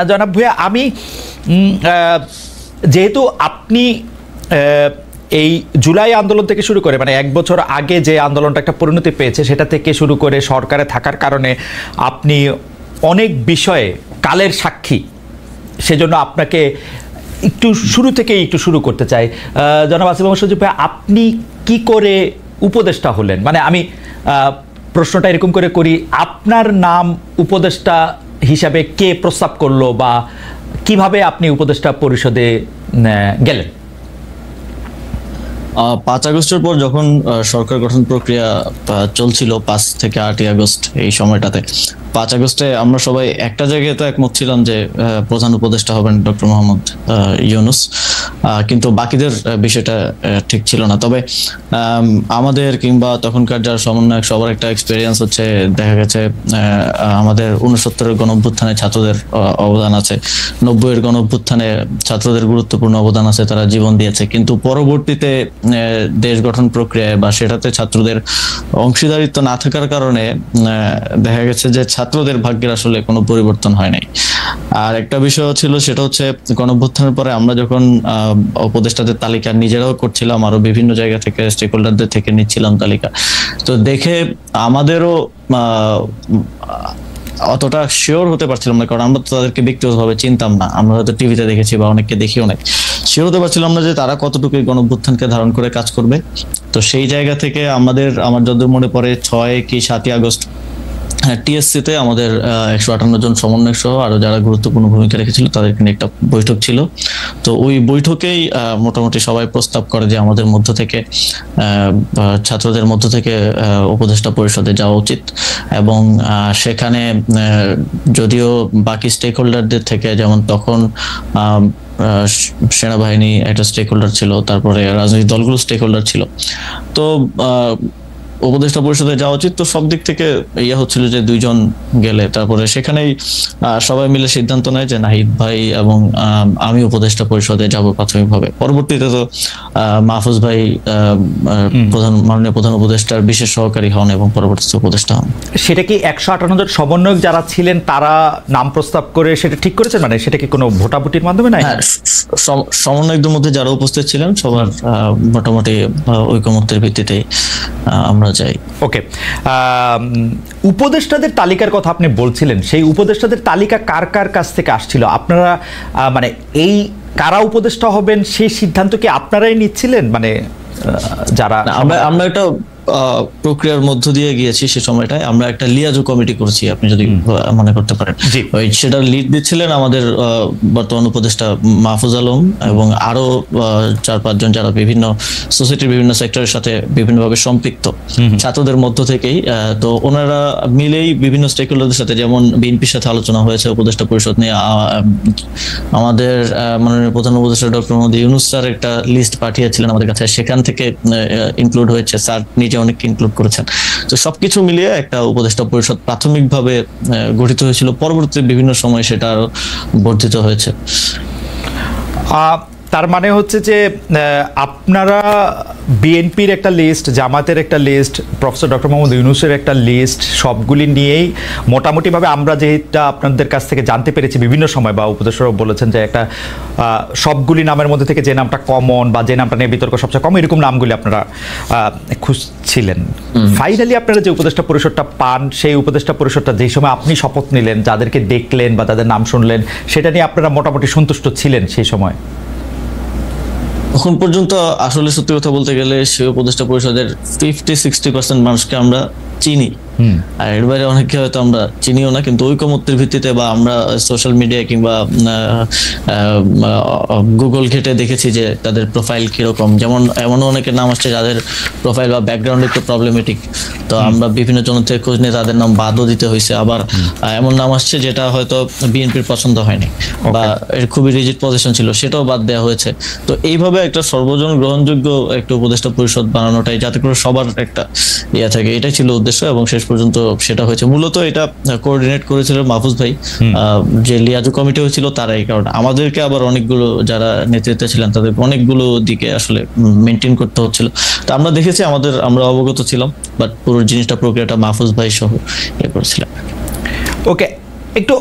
জনাব ভূঁইয়া, আমি যেহেতু আপনি এই জুলাই আন্দোলন থেকে শুরু করে মানে 1 বছর আগে যে আন্দোলনটা একটা পরিণতি পেয়েছে সেটা থেকে শুরু করে সরকারে থাকার কারণে আপনি অনেক বিষয়ে কালের সাক্ষী, সেজন্য আপনাকে একটু শুরু থেকেই একটু শুরু করতে চাই। জনাব আসিফ মোহাম্মদ সজীব ভাই, আপনি কি করে উপদেষ্টা হলেন? মানে আমি প্রশ্নটা এরকম করে করি, আপনার নাম উপদেষ্টা হিসাবে কে প্রস্তাব করলো বা কিভাবে আপনি উপদেষ্টা পরিষদে গেলেন? 5 আগস্টের পর যখন সরকার গঠন প্রক্রিয়া চলছিল 5 থেকে 8 আগস্ট, এই সময়টাতে 5 আগস্টে আমরা সবাই একটা জায়গায় তো একমত ছিলাম যে প্রধান উপদেষ্টা হবেন ডক্টর মোহাম্মদ ইউনূস, কিন্তু বাকিদের বিষয়টা ঠিক ছিল না। তবে আমাদের কিংবা তখনকার যারা সমন্বয়ক সবার একটা এক্সপেরিয়েন্স হচ্ছে, দেখা গেছে আমাদের 69-এর গণঅভ্যুত্থানে ছাত্রদের অবদান আছে, 90-এর গণঅভ্যুত্থানে ছাত্রদের গুরুত্বপূর্ণ অবদান আছে, তারা জীবন দিয়েছে। কিন্তু পরবর্তীতে দেশ গঠন প্রক্রিয়ায় বা সেটাতে ছাত্রদের অংশীদারিত্ব না থাকার কারণে দেখা গেছে যে ছাত্রদের ভাগ্যের আসলে কোনো পরিবর্তন হয় নাই। আর একটা বিষয় ছিল, সেটা হচ্ছে গণঅভ্যুত্থানের পরে আমরা যখন উপদেষ্টাদের তালিকা নিজেরাও করছিলাম, আরো বিভিন্ন জায়গা থেকে স্টেক হোল্ডারদের থেকে নিচ্ছিলাম তালিকা, তো দেখে আমাদেরও অতটা শিওর হতে পারছিলাম না, কারণ আমরা তো তাদেরকে ব্যক্তিগতভাবে চিনতাম না, আমরা হয়তো টিভিতে দেখেছি বা অনেককে দেখিও নাই, শিওর হতে পারছিলাম না যে তারা কতটুকু গণঅভ্যুত্থানকে ধারণ করে কাজ করবে। তো সেই জায়গা থেকে আমার যতদূর মনে পড়ে 6 কি 7 আগস্ট টিএসসিতে আমাদের 158 জন সমন্বয়ক সহ আরো যারা গুরুত্বপূর্ণ ভূমিকা রেখেছিল তাদেরকে নিয়ে একটা বৈঠক ছিল। তো ওই বৈঠকেই মোটামুটি সবাই প্রস্তাব করে যে আমাদের মধ্য থেকে ছাত্রদের মধ্য থেকে উপদেষ্টা পরিষদে যাওয়া উচিত। এবং সেখানে যদিও বাকি স্টেক হোল্ডারদের থেকে, যেমন তখন সেনাবাহিনী একটা স্টেক হোল্ডার ছিল, তারপরে রাজনৈতিক দলগুলো স্টেক হোল্ডার ছিল, তো উপদেষ্টা পরিষদে যাওয়া উচিত। তো সব দিক থেকে ইয়ে হচ্ছিল যে 2 জন গেলে, তারপরে সেখানেই সবাই মিলে সিদ্ধান্ত নেয় যে নাহিদ ভাই এবং আমি উপদেষ্টা পরিষদে যাব প্রাথমিকভাবে। পরবর্তীতে তো মাহফুজ ভাই মাননীয় প্রধান উপদেষ্টার বিশেষ সহকারী হন এবং পরবর্তীতে উপদেষ্টা হন। সেটা কি 158 জন সমন্বয়ক যারা ছিলেন তারা নাম প্রস্তাব করে সেটা ঠিক করেছেন? মানে সেটা কি কোনো ভোটাভুটির মাধ্যমে? না, সমন্বয়কদের মধ্যে যারা উপস্থিত ছিলেন সবার মোটামুটি ঐকমত্যের ভিত্তিতে আমরা যাই। ওকে, উপদেষ্টাদের তালিকার কথা আপনি বলছিলেন, সেই উপদেষ্টাদের তালিকা কার কার কাছ থেকে আসছিল? আপনারা মানে এই কারা উপদেষ্টা হবেন সেই সিদ্ধান্ত কি আপনারাই নিচ্ছিলেন? মানে যারা আমরা একটা প্রক্রিয়ার মধ্য দিয়ে গিয়েছি, সে সময়টায় আমরা একটা লিয়াজো কমিটি করছি, আপনি যদি মনে করতে পারেন। সেটার লিড দিচ্ছিলেন আমাদের বর্তমান উপদেষ্টা মাহফুজ আলম এবং আরো 4-5 জন যারা বিভিন্ন সোসাইটির বিভিন্ন সেক্টরের সাথে বিভিন্নভাবে সম্পৃক্ত ছাত্রদের মধ্য থেকেই। তো ওনারা মিলেই বিভিন্ন স্টেক হোল্ডারদের সাথে, যেমন বিএনপির সাথে আলোচনা হয়েছে উপদেষ্টা পরিষদ নিয়ে, আমাদের মাননীয় প্রধান উপদেষ্টা ডক্টর মোহাম্মদ ইউনূস স্যার একটা লিস্ট পাঠিয়েছিলেন আমাদের কাছে, সেখান থেকে ইনক্লুড হয়েছে, স্যার নিজে অনেক ইনক্লুড করেছেন। তো সবকিছু মিলিয়ে একটা উপদেষ্টা পরিষদ প্রাথমিকভাবে গঠিত হয়েছিল, পরবর্তীতে বিভিন্ন সময় সেটা আরো বর্ধিত হয়েছে। তার মানে হচ্ছে যে আপনারা বিএনপির একটা লিস্ট, জামাতের একটা লিস্ট, প্রফেসর ডক্টর মোহাম্মদ ইউনূসের একটা লিস্ট, সবগুলি নিয়েই মোটামুটিভাবে আমরা যেটা আপনাদের কাছ থেকে জানতে পেরেছি বিভিন্ন সময়, বা উপদেষ্টারাও বলেছেন যে একটা সবগুলি নামের মধ্যে থেকে যে নামটা কমন বা যে নামটা নিয়ে বিতর্ক সবচেয়ে কম, এরকম নামগুলি আপনারা খুঁজছিলেন। ফাইনালি আপনারা যে উপদেষ্টা পরিষদটা পান, সেই উপদেষ্টা পরিষদটা যেই সময় আপনি শপথ নিলেন, যাদেরকে দেখলেন বা তাদের নাম শুনলেন, সেটা নিয়ে আপনারা মোটামুটি সন্তুষ্ট ছিলেন সেই সময়? এখন পর্যন্ত আসলে সত্যি কথা বলতে গেলে সেই উপদেষ্টা পরিষদের 50-60% মানুষকে আমরা চিনি, আর এর বাইরে অনেকে হয়তো আমরা চিনিও না, কিন্তু ঐকমত্যের ভিত্তিতে বা আমরা সোশ্যাল মিডিয়া কিংবা গুগল ঘেটে দেখেছি যে তাদের প্রোফাইল কিরকম। যেমন এমনও অনেকের নাম আসছে যাদের প্রোফাইল বা ব্যাকগ্রাউন্ড একটু প্রবলেমেটিক, তো আমরা বিভিন্ন জন থেকে খোঁজ নিয়ে তাদের নাম বাদও দিতে হয়েছে। আবার এমন নাম আসছে যেটা হয়তো বিএনপির পছন্দ হয়নি বা এর খুবই রিজিড পজিশন ছিল, সেটাও বাদ দেওয়া হয়েছে। তো এইভাবে একটা সর্বজন গ্রহণযোগ্য একটা উপদেষ্টা পরিষদ বানানোটাই, যাতে করে সবার একটা ইয়ে থাকে, এটাই ছিল উদ্দেশ্য এবং শেষ পর্যন্ত সেটা হয়েছে। মূলত এটা কোঅর্ডিনেট করেছিল মাহফুজ ভাই, যে লিয়াজো কমিটি হয়েছিল তারাই, কারণ আমাদেরকে আবার অনেকগুলো যারা নেতৃত্বে ছিলেন তাদের অনেকগুলো দিকে আসলে মেনটেন করতে হচ্ছিল। তো আমরা দেখেছি, আমরা অবগত ছিলাম, বাট পুরো জিনিসটা প্রক্রিয়াটা মাহফুজ ভাই সহ ইয়ে করেছিলাম। ওকে, একটু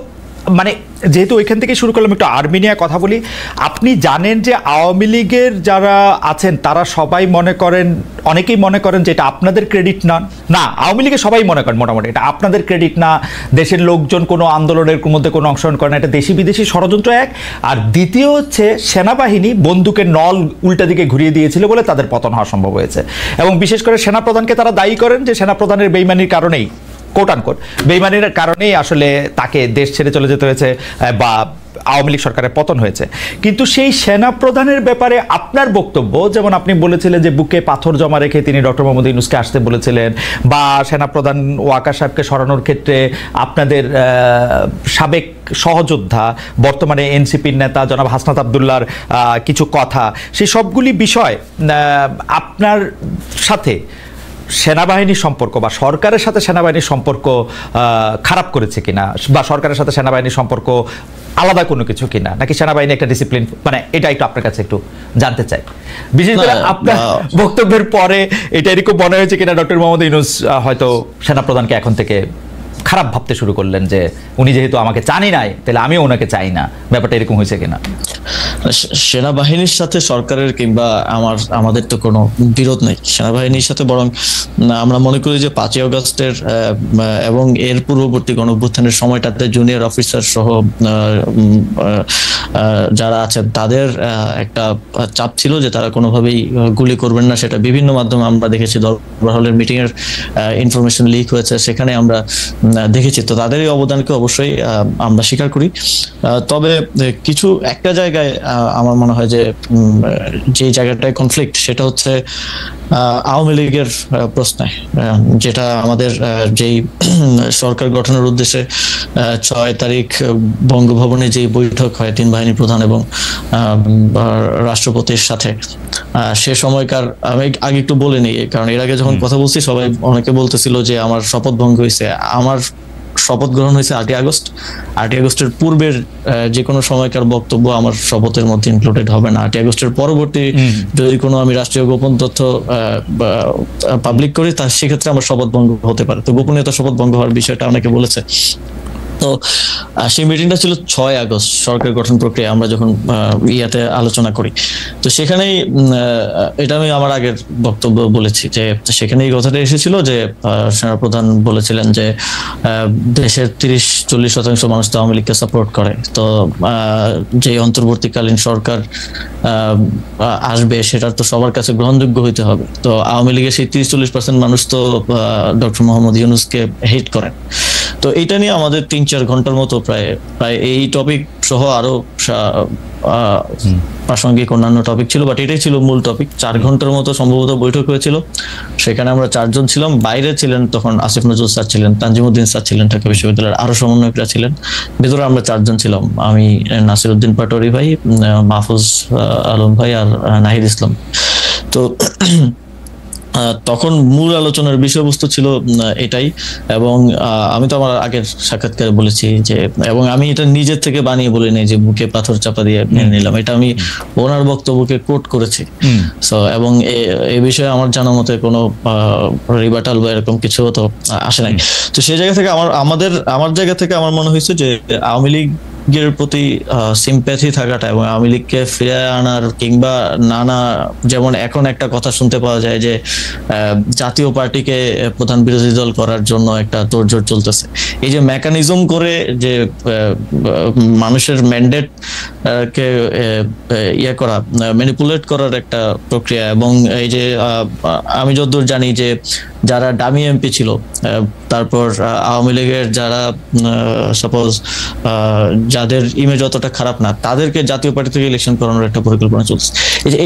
মানে যেহেতু ওইখান থেকে শুরু করলাম, একটু আর্মেনিয়া কথা বলি। আপনি জানেন যে আওয়ামী লীগের যারা আছেন তারা সবাই মনে করেন, অনেকেই মনে করেন যে এটা আপনাদের ক্রেডিট না, আওয়ামী লীগের সবাই মনে করেন মোটামুটি এটা আপনাদের ক্রেডিট না, দেশের লোকজন কোনো আন্দোলনের মধ্যে কোনো অংশগ্রহণ করে না, এটা দেশি বিদেশি ষড়যন্ত্র এক। আর দ্বিতীয় হচ্ছে সেনাবাহিনী বন্দুকের নল উল্টা দিকে ঘুরিয়ে দিয়েছিল বলে তাদের পতন হওয়া সম্ভব হয়েছে। এবং বিশেষ করে সেনাপ্রধানকে তারা দায়ী করেন যে সেনাপ্রধানের বেইমানির কারণেই, কোট আনকোট বেইমানির কারণেই আসলে তাকে দেশ ছেড়ে চলে যেতে হয়েছে বা আওয়ামী লীগ সরকারের পতন হয়েছে। কিন্তু সেই সেনাপ্রধানের ব্যাপারে আপনার বক্তব্য, যেমন আপনি বলেছিলেন যে বুকে পাথর জমা রেখে তিনি ডক্টর মোহাম্মদ ইউনূসকে আসতে বলেছিলেন, বা সেনাপ্রধান ওয়াকার সাহেবকে সরানোর ক্ষেত্রে আপনাদের সাবেক সহযোদ্ধা বর্তমানে এনসিপির নেতা জনাব হাসনাত আবদুল্লাহর কিছু কথা, সেই সবগুলি বিষয় আপনার সাথে সেনাবাহিনীর সম্পর্ক বা সরকারের সাথে সেনাবাহিনীর সম্পর্ক খারাপ করেছে কিনা, বা সরকারের সাথে সেনাবাহিনীর সম্পর্ক আলাদা কোনো কিছু কিনা, নাকি সেনাবাহিনী একটা ডিসিপ্লিন, মানে এটা একটু আপনার কাছে একটু জানতে চাই। বিশেষ করে আপনার বক্তব্যের পরে এটা এরকম মনে হয়েছে কিনা ডক্টর মোহাম্মদ ইউনূস হয়তো সেনাপ্রধানকে এখন থেকে খারাপ ভাবতে শুরু করলেন যে উনি যেহেতু আমাকে চানই নাই তাহলে আমিও ওনাকে চাই না, ব্যাপারটা এরকম হয়েছে কিনা? সেনাবাহিনীর সাথে সরকারের কিংবা আমাদের তো কোনো বিরোধ নেই সেনাবাহিনীর সাথে, বরং আমরা মনে করি যে 5ই আগস্টের এবং এর পূর্ববর্তী গণঅভ্যুত্থানের সময়টাতে জুনিয়র অফিসার সহ যারা আছেন তাদের একটা চাপ ছিল যে তারা কোনোভাবেই গুলি করবেন না। সেটা বিভিন্ন মাধ্যমে আমরা দেখেছি, দরবার হলের মিটিং এর ইনফরমেশন লিক হয়েছে, সেখানে আমরা দেখেছি। তো তাদের এই অবদানকে অবশ্যই আমরা স্বীকার করি। তবে কিছু একটা জায়গায় আমার মনে হয় যে জায়গাটায় কনফ্লিক্ট, সেটা হচ্ছে আওয়ামী লীগের প্রশ্নে, যেটা আমাদের যেই সরকার গঠনের উদ্দেশ্যে 6 তারিখ বঙ্গভবনে যে বৈঠক হয় 3 বাহিনী প্রধান এবং রাষ্ট্রপতির সাথে, সে সময়কার আমি আগে একটু বলে নিই, কারণ এর আগে যখন কথা বলছি সবাই অনেকে বলতেছিল যে আমার শপথ ভঙ্গ হয়েছে। আমার শপথ গ্রহণ হয়েছে 8ই আগস্ট। 8ই আগস্টের পূর্বের যে কোনো সময়কার বক্তব্য আমার শপথের মধ্যে ইনক্লুডেড হবে না। 8ই আগস্টের পরবর্তী যদি কোনো আমি রাষ্ট্রীয় গোপন তথ্য পাবলিক করি, তার সেক্ষেত্রে আমার শপথ ভঙ্গ হতে পারে। তো গোপনীয়তা শপথ ভঙ্গ হওয়ার বিষয়টা অনেকে বলেছে। তো সেই মিটিংটা ছিল 6 আগস্ট, সরকার গঠন প্রক্রিয়া আমরা যখন ইয়াতে আলোচনা করি। তো সেখানেই এটা আমি আমার আগের বক্তব্য বলেছি যে সেখানে এই কথাটা এসেছিল যে সেনাপ্রধান বলেছিলেন যে দেশের 30-40% মানুষ তো আওয়ামী লীগকে সাপোর্ট করে, তো যে অন্তর্বর্তীকালীন সরকার আসবে সেটার তো সবার কাছে গ্রহণযোগ্য হইতে হবে। তো আওয়ামী লীগের সেই 30-40% মানুষ তো ডক্টর মোহাম্মদ ইউনূসকে হেট করেন। তো এইটা নিয়ে আমাদের 3-4 ঘন্টার মতো প্রায় এই টপিক সহ আরো প্রাসঙ্গিক অন্যান্য টপিক ছিল, বাট এটাই ছিল মূল টপিক। 4 ঘন্টার মতো সম্ভবত বৈঠক হয়েছিল। সেখানে আমরা 4 জন ছিলাম। বাইরে ছিলেন তখন আসিফ নজরুল স্যার ছিলেন, তানজিমউদ্দিন স্যার ছিলেন ঢাকা বিশ্ববিদ্যালয়ের, আরো সমন্বয়করা ছিলেন। ভেতরে আমরা 4 জন ছিলাম, আমি, নাসিরউদ্দিন পাটোয়ারি ভাই, মাহফুজ আলম ভাই আর নাহিদ ইসলাম। তো তখন মূল আলোচনার বিষয়বস্তু ছিল এটাই। এবং আমি তো আমার আগের সাক্ষাৎকারে বলেছি যে, এবং আমি এটা নিজের থেকে বানিয়ে বলি নাই যে বুকে পাথর চাপা দিয়ে মেনে নিলাম, এটা আমি ওনার বক্তব্যকে কোট করেছি। সো এবং এই বিষয়ে আমার জানা মতে কোনো রিবাটাল বা এরকম কিছু তো আসে নাই। তো সেই জায়গা থেকে আমার জায়গা থেকে আমার মনে হয়েছে যে আওয়ামী লীগের প্রতি সিম্প্যাথি থাকাটা এবং আওয়ামী লীগকে ফিরে আনার কিংবা নানা, যেমন এখন একটা কথা শুনতে পাওয়া যায় যে জাতীয় পার্টিকে প্রধান বিরোধী দল করার জন্য একটা তোড়জোড় চলতেছে। এই যে মেকানিজম করে যে মানুষের ম্যান্ডেট কে ইয়ে করা, ম্যানিপুলেট করার একটা প্রক্রিয়া। এবং এই যে আমি যতদূর জানি যে যারা ডামি এমপি ছিল, তারপর আওয়ামী লীগের যারা সাপোজ যাদের ইমেজ অতটা খারাপ না, তাদেরকে জাতীয় পার্টি থেকে ইলেকশন করানোর একটা পরিকল্পনা চলছে।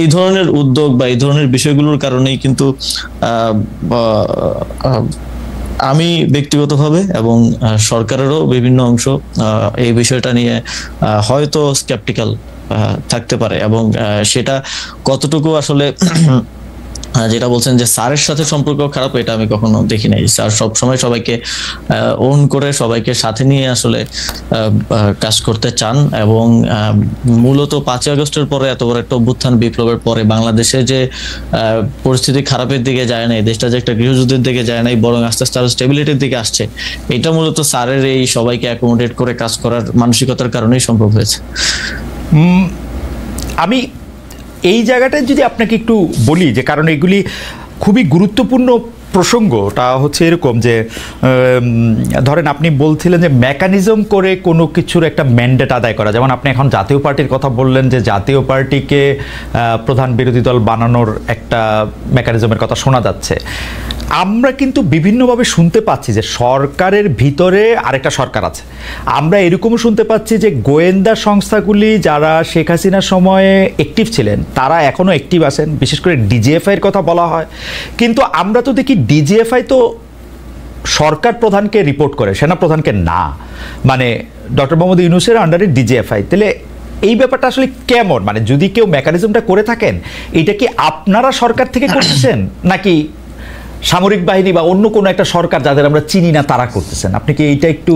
এই ধরনের উদ্যোগ বা এই ধরনের বিষয়গুলোর কারণেই কিন্তু আমি ব্যক্তিগতভাবে এবং সরকারেরও বিভিন্ন অংশ এই বিষয়টা নিয়ে হয়তো স্কেপটিক্যাল থাকতে পারে। এবং সেটা কতটুকু আসলে যেটা বলছেন যে স্যারের সাথে সম্পর্ক খারাপ, এটা আমি কখনো দেখি নাই। স্যার সবসময় সবাইকে ওন করে সবাইকে সাথে নিয়ে আসলে কাজ করতে চান, এবং মূলত 5ই আগস্টের পরে এত বড় একটা অভ্যুত্থান বিপ্লবের পরে বাংলাদেশে যে পরিস্থিতি খারাপের দিকে যায় নাই, দেশটা যে একটা গৃহযুদ্ধের দিকে যায় নাই, বরং আস্তে আস্তে আরো স্টেবিলিটির দিকে আসছে, এটা মূলত স্যারের এই সবাইকে অ্যাকোমোডেট করে কাজ করার মানসিকতার কারণেই সম্ভব হয়েছে। আমি এই জায়গাটায় যদি আপনাকে একটু বলি, যে কারণ এগুলি খুবই গুরুত্বপূর্ণ প্রসঙ্গটা হচ্ছে এরকম যে ধরেন আপনি বলছিলেন যে মেকানিজম করে কোনো কিছুর একটা ম্যান্ডেট আদায় করা, যেমন আপনি এখন জাতীয় পার্টির কথা বললেন যে জাতীয় পার্টিকে প্রধান বিরোধী দল বানানোর একটা মেকানিজমের কথা শোনা যাচ্ছে। আমরা কিন্তু বিভিন্নভাবে শুনতে পাচ্ছি যে সরকারের ভিতরে আরেকটা সরকার আছে। আমরা এরকমও শুনতে পাচ্ছি যে গোয়েন্দা সংস্থাগুলি যারা শেখ হাসিনার সময়ে অ্যাক্টিভ ছিলেন তারা এখনও অ্যাক্টিভ আছেন, বিশেষ করে ডিজিএফআইয়ের কথা বলা হয়। কিন্তু আমরা তো দেখি ডিজিএফআই তো সরকার প্রধানকে রিপোর্ট করে, সেনা প্রধানকে না। মানে ডক্টর মোহাম্মদ ইউনূসের আন্ডারে ডিজিএফআই। তাহলে এই ব্যাপারটা আসলে কেমন? মানে যদি কেউ মেকানিজমটা করে থাকেন, এটা কি আপনারা সরকার থেকে করতেছেন নাকি সামরিক বাহিনী বা অন্য কোনো একটা সরকার যাদের আমরা চিনি না তারা করতেছেন? আপনি কি এইটা একটু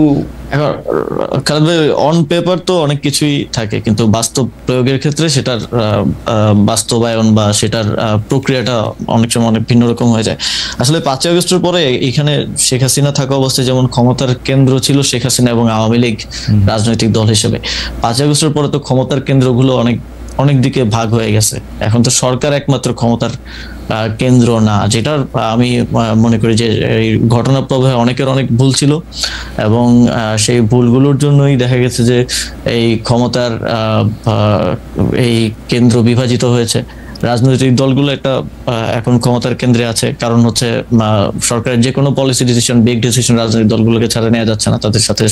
অন পেপার তো অনেক কিছুই থাকে, কিন্তু বাস্তব প্রয়োগের ক্ষেত্রে সেটার বাস্তবায়ন বা সেটার প্রক্রিয়াটা অনেক সময় অনেক ভিন্ন রকম হয়ে যায়। আসলে 5ই আগস্টের পরে এখানে শেখ হাসিনা থাকা অবস্থায় যেমন ক্ষমতার কেন্দ্র ছিল শেখ হাসিনা এবং আওয়ামী লীগ রাজনৈতিক দল হিসেবে, 5ই আগস্টের পরে তো ক্ষমতার কেন্দ্রগুলো অনেক দিকে ভাগ হয়ে গেছে। এখন তো সরকার একমাত্র ক্ষমতার কেন্দ্র না, যেটার আমি মনে করি যে এই ঘটনা প্রবাহে অনেকের অনেক ভুল ছিল, এবং সেই ভুলগুলোর জন্যই দেখা গেছে যে এই ক্ষমতার এই কেন্দ্র বিভাজিত হয়েছে। রাজনৈতিক দলগুলো একটা এখন ক্ষমতার কেন্দ্রে আছে, কারণ হচ্ছে সরকারের যে কোনো পলিসি ডিসিশন, বিগ ডিসিশন রাজনৈতিক দলগুলোকে ছাড়া নেওয়া যাচ্ছে না, তাদের সাথে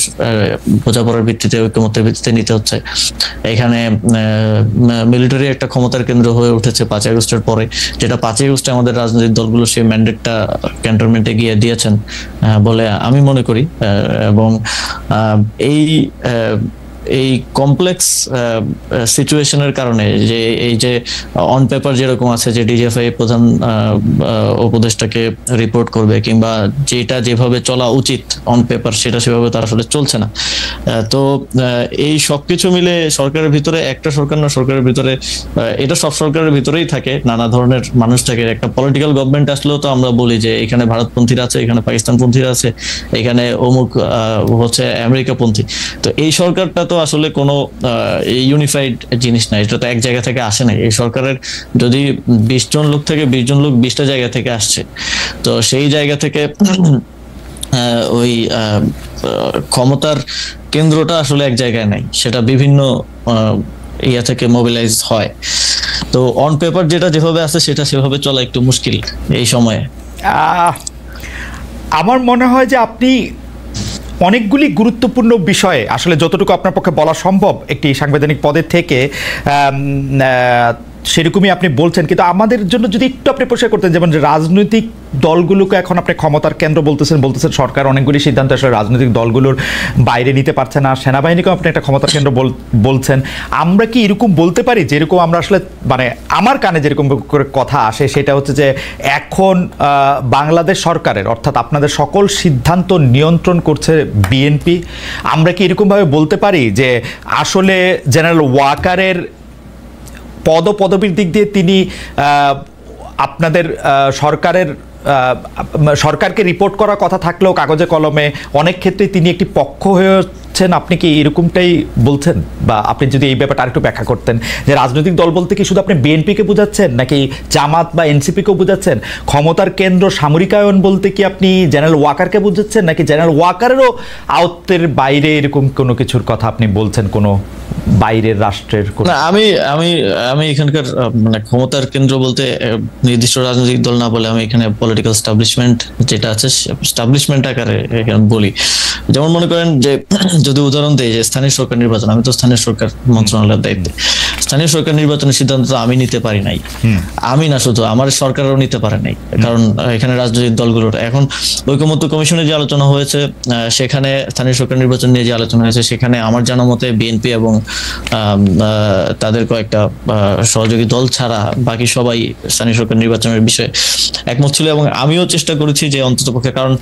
বোঝাপড়ার ভিত্তিতে, ঐক্যমত্যের ভিত্তিতে নিতে হচ্ছে। এখানে মিলিটারি একটা ক্ষমতার কেন্দ্র হয়ে উঠেছে 5ই আগস্টের পরে, যেটা 5ই আগস্টে আমাদের রাজনৈতিক দলগুলো সেই ম্যান্ডেটটা ক্যান্টনমেন্টে গিয়ে দিয়েছেন বলে আমি মনে করি। এবং এই কমপ্লেক্স সিচুয়েশনের কারণে যে এই যে অন পেপার যেরকম আছে যে ডিজিএফআই প্রধান উপদেষ্টাকে রিপোর্ট করবে, কিংবা যেটা যেভাবে চলা উচিত অন পেপার সেটা সেভাবে তার আসলে চলছে না। তো এই সবকিছু মিলে সরকারের ভিতরে, একটা সরকার না, সরকারের ভিতরে এটা সব সরকারের ভিতরেই থাকে, নানা ধরনের মানুষ থাকে। একটা পলিটিক্যাল গভর্নমেন্ট আসলেও তো আমরা বলি যে এখানে ভারতপন্থীরা আছে, এখানে পাকিস্তানপন্থীরা আছে, এখানে অমুক হচ্ছে আমেরিকাপন্থী। তো এই সরকারটা তো আসলে কোনো ইউনিফাইড জিনিস না, এটা তো এক জায়গা থেকে আসে না। এই সরকারের যদি 20 জন লোক থেকে 20 জন লোক 20টা জায়গা থেকে আসছে, তো সেই জায়গা থেকে ওই ক্ষমতার কেন্দ্রটা আসলে এক জায়গায় নাই, সেটা বিভিন্ন ইয়া থেকে মোবিলাইজ হয়। তো অন পেপার যেটা যেভাবে আছে সেটা সেভাবে চলা একটু মুশকিল এই সময়ে। আমার মনে হয় যে আপনি অনেকগুলি গুরুত্বপূর্ণ বিষয়ে আসলে যতটুকু আপনার পক্ষে বলা সম্ভব একটি সাংবিধানিক পদের থেকে সেরকমই আপনি বলছেন, কিন্তু আমাদের জন্য যদি একটু আপনি পরিষ্কার করতেন, যেমন রাজনৈতিক দলগুলোকে এখন আপনি ক্ষমতার কেন্দ্র বলতেছেন সরকার অনেকগুলি সিদ্ধান্ত আসলে রাজনৈতিক দলগুলোর বাইরে নিতে পারছে না, সেনাবাহিনীকেও আপনি একটা ক্ষমতার কেন্দ্র বলছেন। আমরা কি এরকম বলতে পারি যেরকম আমরা আসলে, মানে আমার কানে যেরকম করে কথা আসে সেটা হচ্ছে যে এখন বাংলাদেশ সরকারের, অর্থাৎ আপনাদের সকল সিদ্ধান্ত নিয়ন্ত্রণ করছে বিএনপি? আমরা কি এরকমভাবে বলতে পারি যে আসলে জেনারেল ওয়াকারের পদপদবীর দিক দিয়ে তিনি আপনাদের সরকারকে রিপোর্ট করার কথা থাকলেও কাগজে কলমে অনেক ক্ষেত্রে তিনি একটি পক্ষ হয়েছেন? আপনি কি এরকমটাই বলছেন? বা আপনি যদি এই ব্যাপারটা আরেকটু ব্যাখ্যা করতেন যে রাজনৈতিক দল বলতে কি শুধু আপনি বিএনপিকে বোঝাচ্ছেন নাকি জামাত বা এনসিপিকেও বোঝাচ্ছেন? ক্ষমতার কেন্দ্র সামরিকায়ন বলতে কি আপনি জেনারেল ওয়াকারকে বোঝাচ্ছেন নাকি জেনারেল ওয়াকারেরও আয়ত্তের বাইরে এরকম কোনো কিছুর কথা আপনি বলছেন, কোনো বাইরের রাষ্ট্রের? না, আমি এখানকার মানে ক্ষমতার কেন্দ্র বলতে নির্দিষ্ট রাজনৈতিক দল না বলে আমি এখানে পলিটিক্যাল এস্টাবলিশমেন্ট যেটা আছে এস্টাবলিশমেন্ট আকারে এখানে বলি। যেমন মনে করেন যে যদি উদাহরণ দেই যে স্থানীয় সরকার নির্বাচন, আমি তো স্থানীয় সরকার মন্ত্রণালয়ের দায়িত্বে। স্থানীয় সরকার নির্বাচনের সিদ্ধান্ত তো আমি নিতে পারি নাই, আমি না শুধু আমার সরকারও নিতে পারে নাই, কারণ এখানে রাজনৈতিক দলগুলোর এখন ঐকমত্য কমিশনে যে আলোচনা হয়েছে সেখানে স্থানীয় সরকার নির্বাচন নিয়ে যে আলোচনা হয়েছে সেখানে আমার জানা মতে বিএনপি এবং তাদের কয়েকটা সহযোগী দল ছাড়া বাকি সবাই স্থানীয় সরকার নির্বাচনের বিষয়ে একমত ছিল। এবং আমিও চেষ্টা করেছি যে অন্ততপক্ষে, কারণ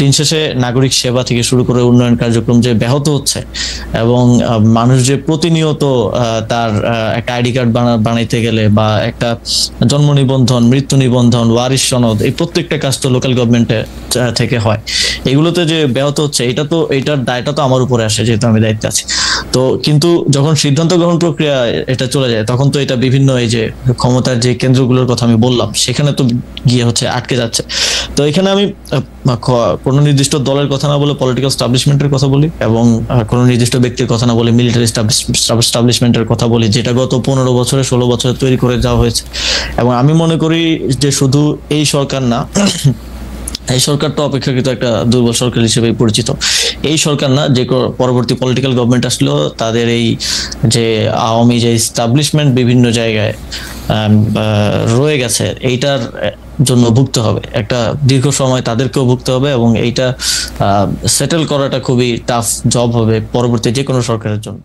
দিন শেষে নাগরিক সেবা থেকে শুরু করে উন্নয়ন কার্যক্রম যে ব্যাহত হচ্ছে এবং মানুষ যে প্রতিনিয়ত তার একটা আইডি কার্ড বানাইতে গেলে বা একটা জন্ম নিবন্ধন, মৃত্যু নিবন্ধন, ওয়ারিশ সনদ, এই প্রত্যেকটা কাজ তো লোকাল গভর্নমেন্টে থেকে হয়, এগুলোতে যে ব্যাহত হচ্ছে এটার দায়টা তো আমার উপরে আসে যেহেতু আমি দায়িত্বে আছি। তো কিন্তু যখন সিদ্ধান্ত গ্রহণ প্রক্রিয়া এটা চলে যায় তখন তো এটা বিভিন্ন এই যে ক্ষমতার যে কেন্দ্রগুলোর কথা আমি বললাম সেখানে তো গিয়ে আটকে যাচ্ছে। তো এখানে আমি কোনো নির্দিষ্ট দলের কথা না বলে পলিটিক্যাল স্টাবলিশমেন্টের কথা বলি এবং কোনো নির্দিষ্ট ব্যক্তির কথা না বলে মিলিটারি স্টাবলিশমেন্টের কথা বলি, যেটা গত 15 বছরে 16 বছরে তৈরি করে যাওয়া হয়েছে। এবং আমি মনে করি যে শুধু এই সরকার না, এই সরকার তো অপেক্ষাকৃত একটা দুর্বল সরকার হিসেবে পরিচিত, এই সরকার না, যে পরবর্তী পলিটিক্যাল গভর্নমেন্ট আসলো তাদের এই যে আওয়ামী যে এস্টাবলিশমেন্ট বিভিন্ন জায়গায় রয়ে গেছে এইটার জন্য ভুগতে হবে, একটা দীর্ঘ সময় তাদেরকেও ভুগতে হবে এবং এইটা সেটেল করাটা খুবই টাফ জব হবে পরবর্তী যে কোনো সরকারের জন্য।